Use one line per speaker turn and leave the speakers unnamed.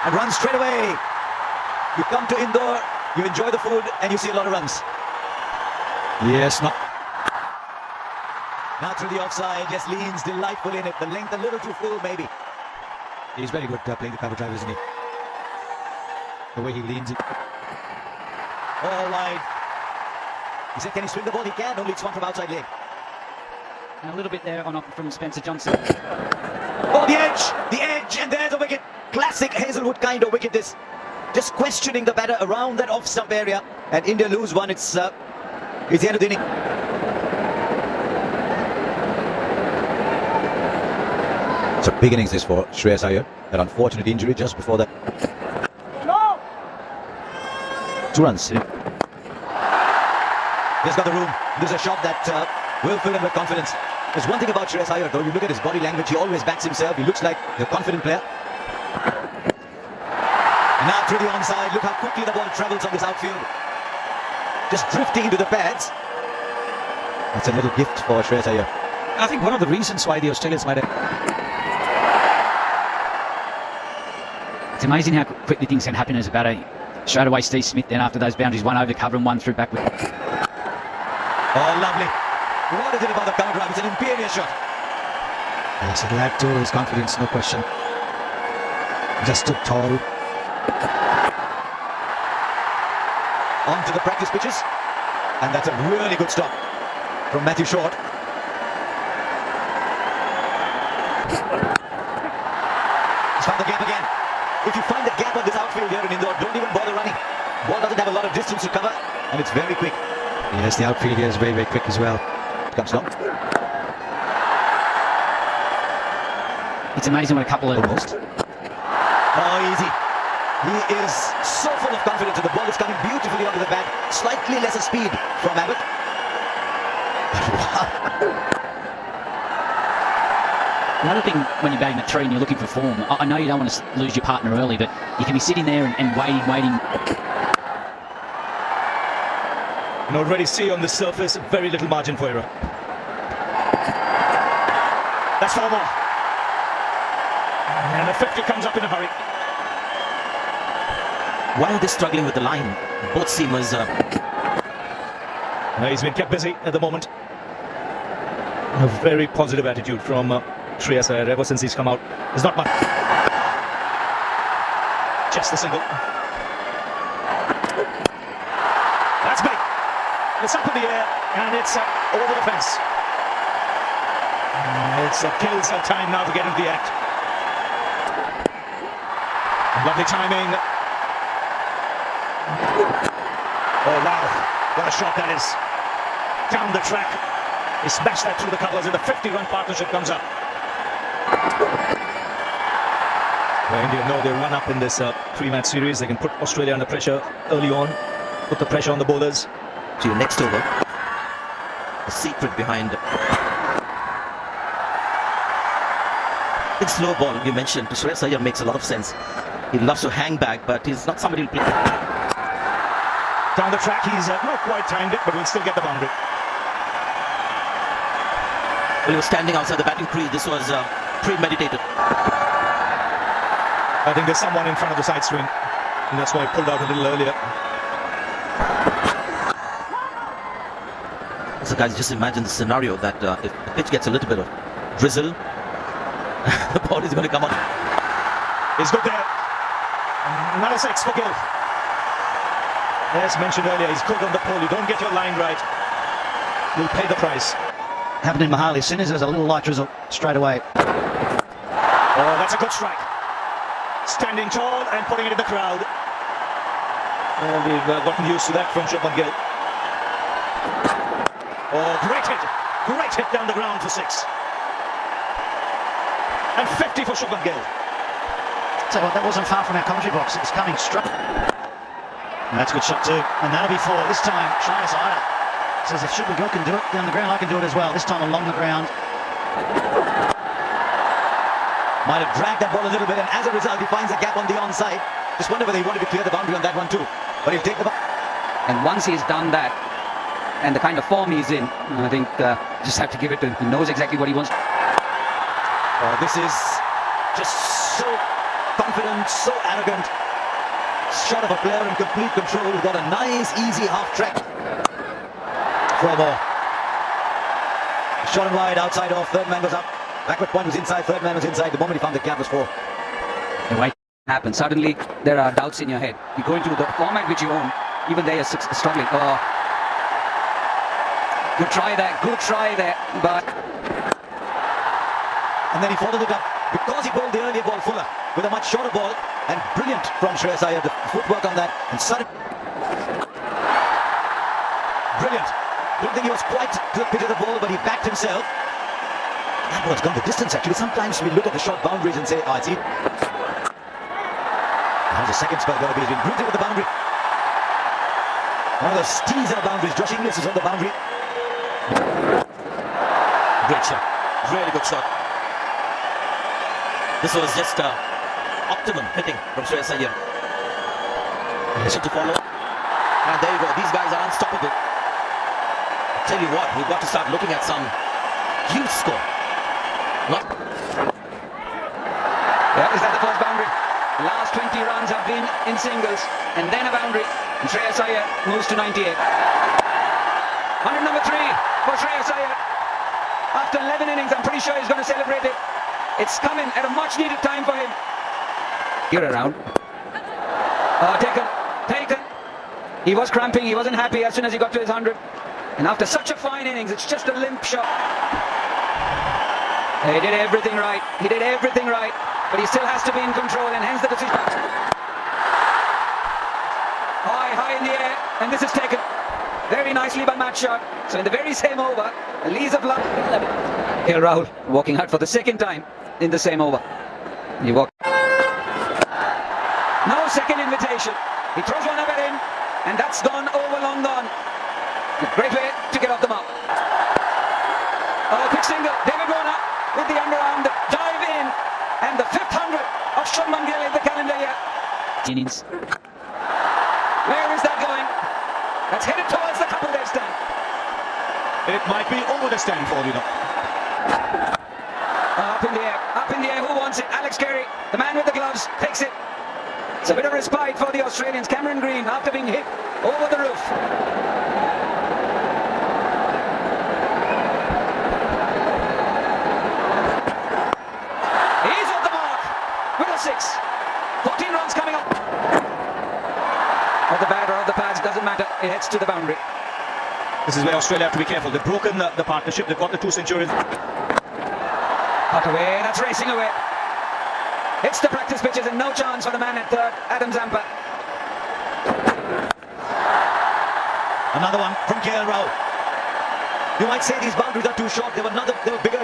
and runs straight away. You come to Indore, you enjoy the food, and you see a lot of runs. Yes, not. Now through the offside, just leans delightful in it. The length a little too full, maybe. He's very good playing the cover drive, isn't he? The way he leans it. All wide. He said, can he swing the ball? He can, only it's one from outside leg.
And a little bit there on from Spencer Johnson.
Oh, the edge, and there's a wicket. Classic Hazelwood kind of wicket this. Just questioning the batter around that off-stump area. And India lose one, it's the end of the inning. So big innings this for Shreyas Iyer. That unfortunate injury just before that. No! 2 runs. He's got the room. There's a shot that will fill him with confidence. There's one thing about Shreyas Iyer, though. You look at his body language, he always backs himself. He looks like a confident player. And now through the onside, look how quickly the ball travels on this outfield. Just drifting into the pads. That's a little gift for Shreyas Iyer.
I think one of the reasons why the Australians might have...
It's amazing how quickly things can happen as a batter. Straight away Steve Smith, then after those boundaries, one over the cover and one through backward.
Oh, lovely. What is it about the cover drive? It's an imperious shot.
Yes, it'll add to his confidence, no question. Just stood tall.
On to the practice pitches. And that's a really good stop from Matthew Short. He's found the gap again. If you find the gap on this outfield here in Indore, don't even bother running. Ball doesn't have a lot of distance to cover, and it's very quick.
Yes, the outfield here is very, very quick as well.
Comes long.
It's amazing what a couple of...
Almost. Oh, easy. He is so full of confidence, and the ball is coming beautifully onto the bat. Slightly lesser speed from Abbott.
Another thing when you're batting at 3 and you're looking for form, I know you don't want to lose your partner early, but you can be sitting there and waiting.
And already see on the surface, very little margin for error. That's 4 more. And the 50 comes up in a hurry.
Why are they struggling with the line? Both seamers.
He's been kept busy at the moment. A very positive attitude from Shreyas Iyer ever since he's come out. There's not much. Just the single. That's big. It's up in the air and it's over the fence. It's kills our time now to get into the act. Lovely timing. Oh wow, what a shot that is. Down the track. He smashed that through the covers and the 50-run partnership comes up. Well, India know they run up in this 3-match series. They can put Australia under pressure early on. Put the pressure on the bowlers.
To your next over. The secret behind the slow ball you mentioned to Shreyas Iyer makes a lot of sense. He loves to hang back, but he's not somebody who play.
Down the track, he's not quite timed it, but will still get the boundary.
Well, he was standing outside the batting crease. This was premeditated.
I think there's someone in front of the side swing, and that's why he pulled out a little earlier.
So guys, just imagine the scenario that if the pitch gets a little bit of drizzle, the ball is going to come on.
He's good there. Another 6 for Gill. As mentioned earlier, he's good on the pole. You don't get your line right, you'll pay the price.
Happened in Mahali. As soon as there's a little light drizzle, straight away.
Oh, that's a good strike. Standing tall and putting it in the crowd. Oh, we've gotten used to that from Shubman Gill. Oh, great hit. Great hit down the ground for 6. And 50 for Shubman Gill.
So what, that wasn't far from our commentary box. It was coming straight. And that's a good shot too. And that'll be 4. This time, Shreyas Iyer says if Shubman Gill can do it down the ground, I can do it as well. This time along the ground. Might have dragged that ball a little bit, and as a result, he finds a gap on the onside. Just wonder whether he wanted to clear the boundary on that one too. But he'll take the ball.
And once he's done that, and the kind of form he's in, I think just have to give it to him. He knows exactly what he wants.
This is just so confident, so arrogant. Shot of a player in complete control. Got a nice, easy half track. Four more. Shot and wide, outside off. Third man was up. Backward point was inside. Third man was inside. The moment he found the gap was four.
And why happen? Suddenly there are doubts in your head. You go into the format which you own. Even they are struggling. Oh, good try there, but.
And then he followed it up because he bowled the earlier ball fuller with a much shorter ball, and brilliant from Shreyas Iyer, the footwork on that, and suddenly brilliant. Don't think he was quite to the pitch of the ball, but he backed himself. That ball's gone the distance actually. Sometimes we look at the short boundaries and say, oh, it's it. How's the second spell going to be? He's been rooted with the boundary. One of those steals in the boundaries. Josh Inglis is on the boundary.
Great shot. Really good shot. This was just optimum hitting from Shreyas Iyer. Mission to follow. And there you go. These guys are unstoppable. I tell you what, we've got to start looking at some huge score. Not.
Yeah, is that the first boundary? The last 20 runs have been in singles, and then a boundary. And Shreyas Iyer moves to 98. 100 number 3 for Shreyas Iyer. After 11 innings, I'm pretty sure he's going to celebrate it. It's coming at a much needed time for him. Here around. Taken. He was cramping, he wasn't happy as soon as he got to his 100. And after such a fine innings, it's just a limp shot. He did everything right. But he still has to be in control, and hence the decision. High in the air, and this is taken very nicely by Match shot. So in the very same over, a lease of luck. Here Rahul walking out for the second time in the same over. He walked. No second invitation. He throws one up at him, and that's gone over, long gone. A great way to get off the mark. Oh, quick single. David Warner with the underarm, the dive in, and the 5th 100 of Shubman Gill in the calendar year. Innings. Where is that going? That's headed towards the couple there stand.
It might be over the stand for you know.
Up in the air, who wants it? Alex Carey, the man with the gloves, takes it. It's a bit of respite for the Australians. Cameron Green, after being hit over the roof. He's off the mark with a 6. 14 runs coming up. Of the bat or of the pads, doesn't matter. It heads to the boundary.
This is where Australia have to be careful. They've broken the partnership. They've got the 2 centuries.
Cut away, that's racing away. It's the practice pitches and no chance for the man at third, Adam Zampa.
Another one from KL Rao. You might say these boundaries are too short. They were bigger.